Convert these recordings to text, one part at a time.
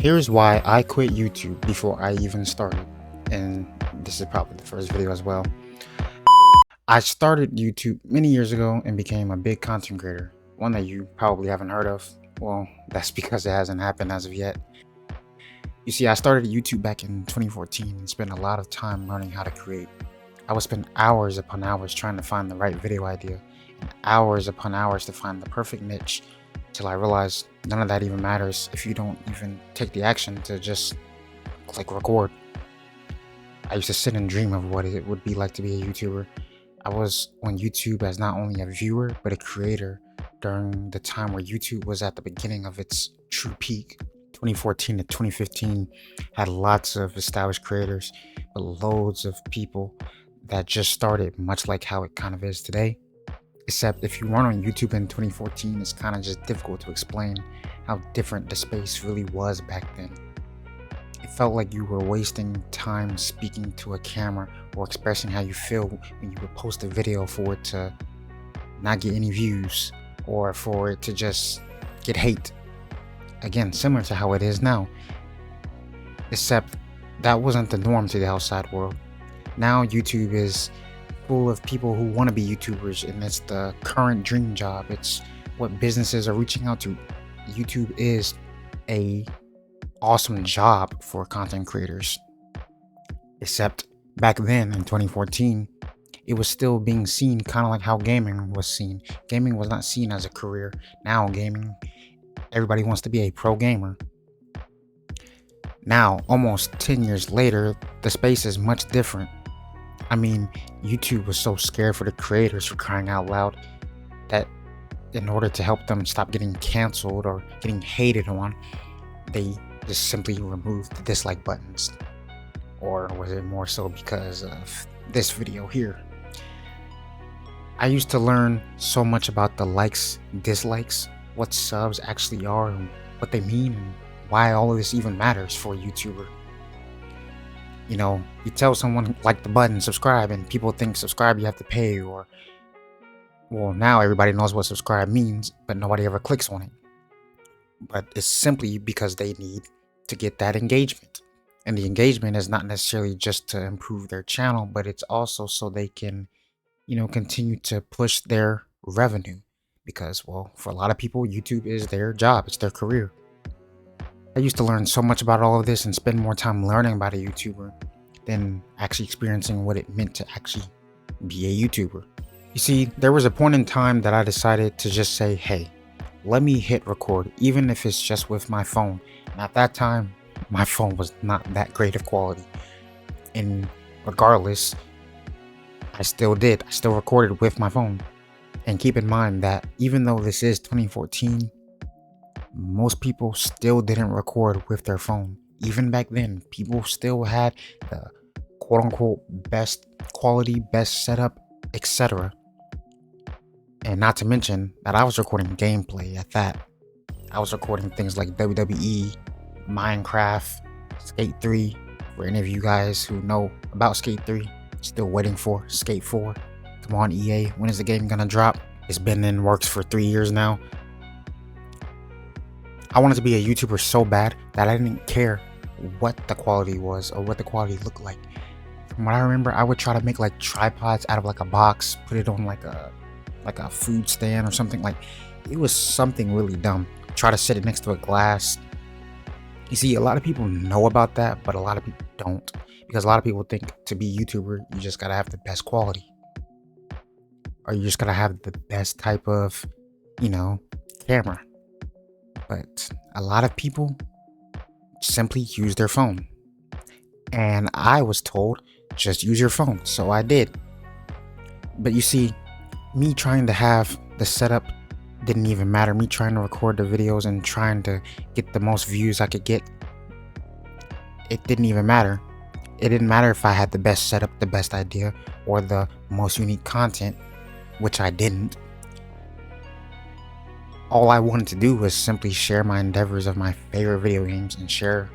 Here's why I quit YouTube before I even started. And this is probably the first video as well. I started YouTube many years ago and became a big content creator, one that you probably haven't heard of. Well, that's because it hasn't happened as of yet. You see, I started YouTube back in 2014 and spent a lot of time learning how to create. I would spend hours upon hours trying to find the right video idea, and hours upon hours to find the perfect niche, till I realized none of that even matters if you don't even take the action to just click record. I used to sit and dream of what it would be like to be a YouTuber. I was on YouTube as not only a viewer, but a creator during the time where YouTube was at the beginning of its true peak. 2014 to 2015 had lots of established creators, but loads of people that just started, much like how it kind of is today. Except if you weren't on YouTube in 2014, it's kind of just difficult to explain how different the space really was back then. It felt like you were wasting time speaking to a camera or expressing how you feel when you would post a video for it to not get any views or for it to just get hate. Again, similar to how it is now, except that wasn't the norm to the outside world. Now YouTube is full of people who want to be YouTubers, and it's the current dream job. It's what businesses are reaching out to. YouTube is a awesome job for content creators. Except back then in 2014, it was still being seen kind of like how gaming was seen. Gaming was not seen as a career. Now gaming, everybody wants to be a pro gamer. Now, almost 10 years later, the space is much different. I mean, YouTube was so scared for the creators, for crying out loud, that in order to help them stop getting canceled or getting hated on, they just simply removed the dislike buttons. Or was it more so because of this video here? I used to learn so much about the likes, dislikes, what subs actually are, and what they mean, and why all of this even matters for a YouTuber. You know, you tell someone like the button, subscribe, and people think subscribe you have to pay, or well, now everybody knows what subscribe means, but nobody ever clicks on it. But it's simply because they need to get that engagement. And the engagement is not necessarily just to improve their channel, but it's also so they can, continue to push their revenue. Because, well, for a lot of people, YouTube is their job, it's their career. I used to learn so much about all of this and spend more time learning about a YouTuber than actually experiencing what it meant to actually be a YouTuber. You see, there was a point in time that I decided to just say, hey, let me hit record, even if it's just with my phone. And at that time, my phone was not that great of quality. And regardless, I still did. I still recorded with my phone. And keep in mind that even though this is 2014, most people still didn't record with their phone. Even back then, people still had the quote unquote best quality, best setup, etc. And not to mention that I was recording gameplay at that. I was recording things like WWE, Minecraft, Skate 3. For any of you guys who know about Skate 3, still waiting for Skate 4. Come on, EA, when is the game gonna drop? It's been in works for 3 years now. I wanted to be a YouTuber so bad that I didn't care what the quality was or what the quality looked like. From what I remember, I would try to make like tripods out of like a box, put it on like a food stand or something. Like, it was something really dumb. Try to set it next to a glass. You see, a lot of people know about that, but a lot of people don't, because a lot of people think to be a YouTuber, you just gotta have the best quality, or you just gotta have the best type of, camera. But a lot of people simply use their phone. And I was told, just use your phone. So I did. But you see, me trying to have the setup didn't even matter. Me trying to record the videos and trying to get the most views I could get, it didn't even matter. It didn't matter if I had the best setup, the best idea, or the most unique content, which I didn't. All I wanted to do was simply share my endeavors of my favorite video games and share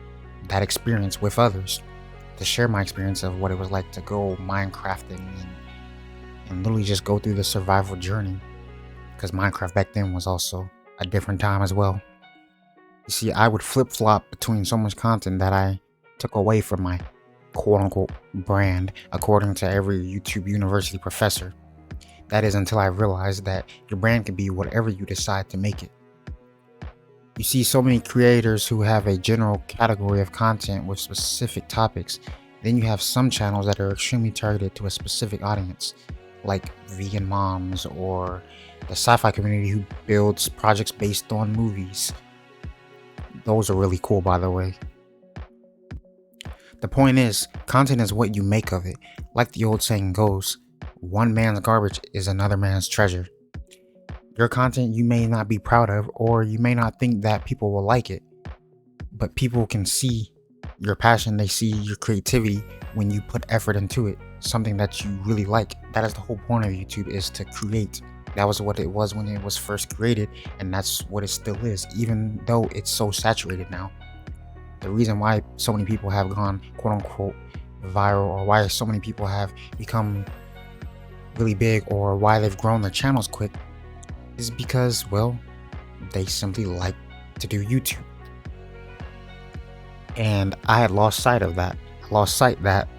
that experience with others. To share my experience of what it was like to go Minecrafting and literally just go through the survival journey. Because Minecraft back then was also a different time as well. You see, I would flip-flop between so much content that I took away from my quote-unquote brand, according to every YouTube University professor. That is until I realized that your brand can be whatever you decide to make it. You see so many creators who have a general category of content with specific topics. Then you have some channels that are extremely targeted to a specific audience, like vegan moms or the sci-fi community who builds projects based on movies. Those are really cool, by the way. The point is, content is what you make of it. Like the old saying goes, one man's garbage is another man's treasure. Your content you may not be proud of, or you may not think that people will like it, but people can see your passion, they see your creativity when you put effort into it, something that you really like. That is the whole point of YouTube, is to create. That was what it was when it was first created, and that's what it still is, even though it's so saturated now. The reason why so many people have gone quote-unquote viral, or why so many people have become really big, or why they've grown their channels quick, is because, well, they simply like to do YouTube. And I had lost sight of that. I lost sight that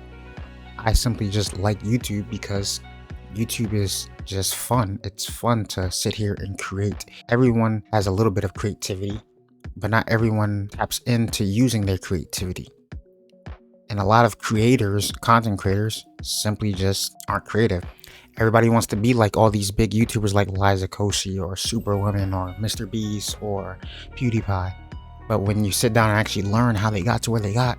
I simply just like YouTube because YouTube is just fun. It's fun to sit here and create. Everyone has a little bit of creativity, but not everyone taps into using their creativity. And a lot of creators, content creators, simply just aren't creative. Everybody wants to be like all these big YouTubers like Liza Koshy or Superwoman or Mr. Beast or PewDiePie. But when you sit down and actually learn how they got to where they got,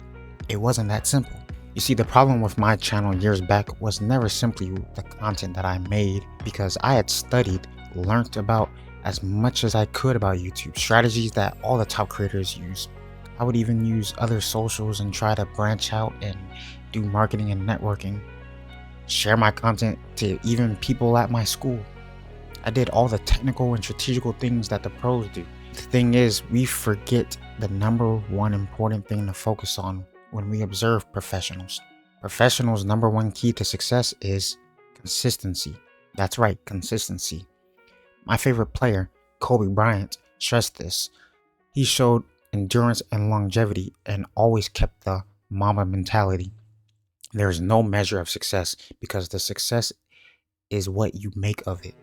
it wasn't that simple. You see, the problem with my channel years back was never simply the content that I made, because I had studied, learned about as much as I could about YouTube, strategies that all the top creators use. I would even use other socials and try to branch out and do marketing and networking. Share my content to even people at my school. I did all the technical and strategical things that the pros do. The thing is, we forget the number one important thing to focus on when we observe professionals. Professionals' number one key to success is consistency. That's right, consistency. My favorite player, Kobe Bryant, stressed this. He showed endurance and longevity and always kept the Mamba mentality. There is no measure of success, because the success is what you make of it.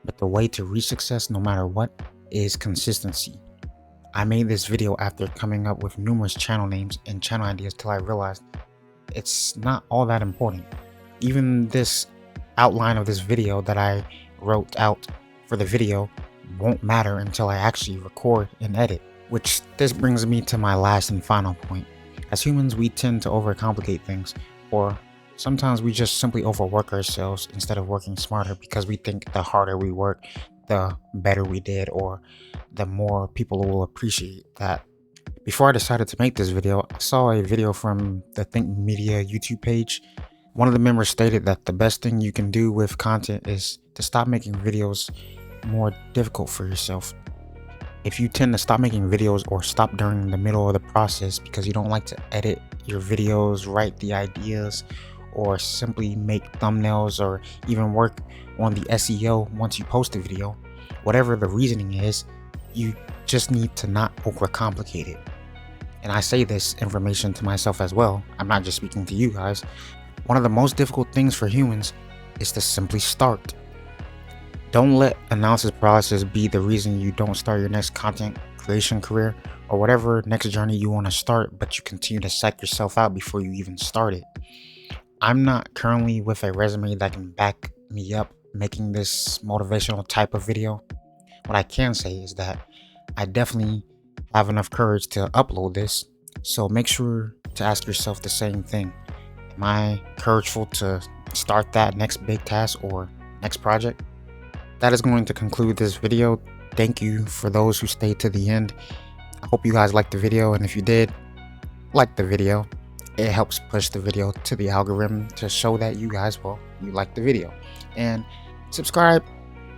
But the way to reach success, no matter what, is consistency. I made this video after coming up with numerous channel names and channel ideas till I realized it's not all that important. Even this outline of this video that I wrote out for the video won't matter until I actually record and edit. Which this brings me to my last and final point. As humans, we tend to overcomplicate things, or sometimes we just simply overwork ourselves instead of working smarter, because we think the harder we work, the better we did, or the more people will appreciate that. Before I decided to make this video, I saw a video from the Think Media YouTube page. One of the members stated that the best thing you can do with content is to stop making videos more difficult for yourself. If you tend to stop making videos or stop during the middle of the process because you don't like to edit your videos, write the ideas, or simply make thumbnails, or even work on the SEO once you post a video, whatever the reasoning is, you just need to not overcomplicate it. And I say this information to myself as well. I'm not just speaking to you guys. One of the most difficult things for humans is to simply start. Don't let analysis paralysis be the reason you don't start your next content creation career, or whatever next journey you want to start, but you continue to psych yourself out before you even start it. I'm not currently with a resume that can back me up making this motivational type of video. What I can say is that I definitely have enough courage to upload this, so make sure to ask yourself the same thing. Am I courageful to start that next big task or next project? That is going to conclude this video. Thank you for those who stayed to the end. I hope you guys liked the video, and if you did, like the video. It helps push the video to the algorithm to show that you guys, well, you like the video. And subscribe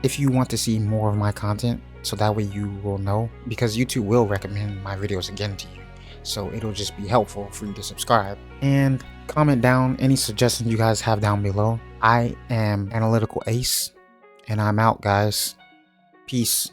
if you want to see more of my content, so that way you will know, because YouTube will recommend my videos again to you. So it'll just be helpful for you to subscribe. And comment down any suggestions you guys have down below. I am Analytical Ace, and I'm out, guys. Peace.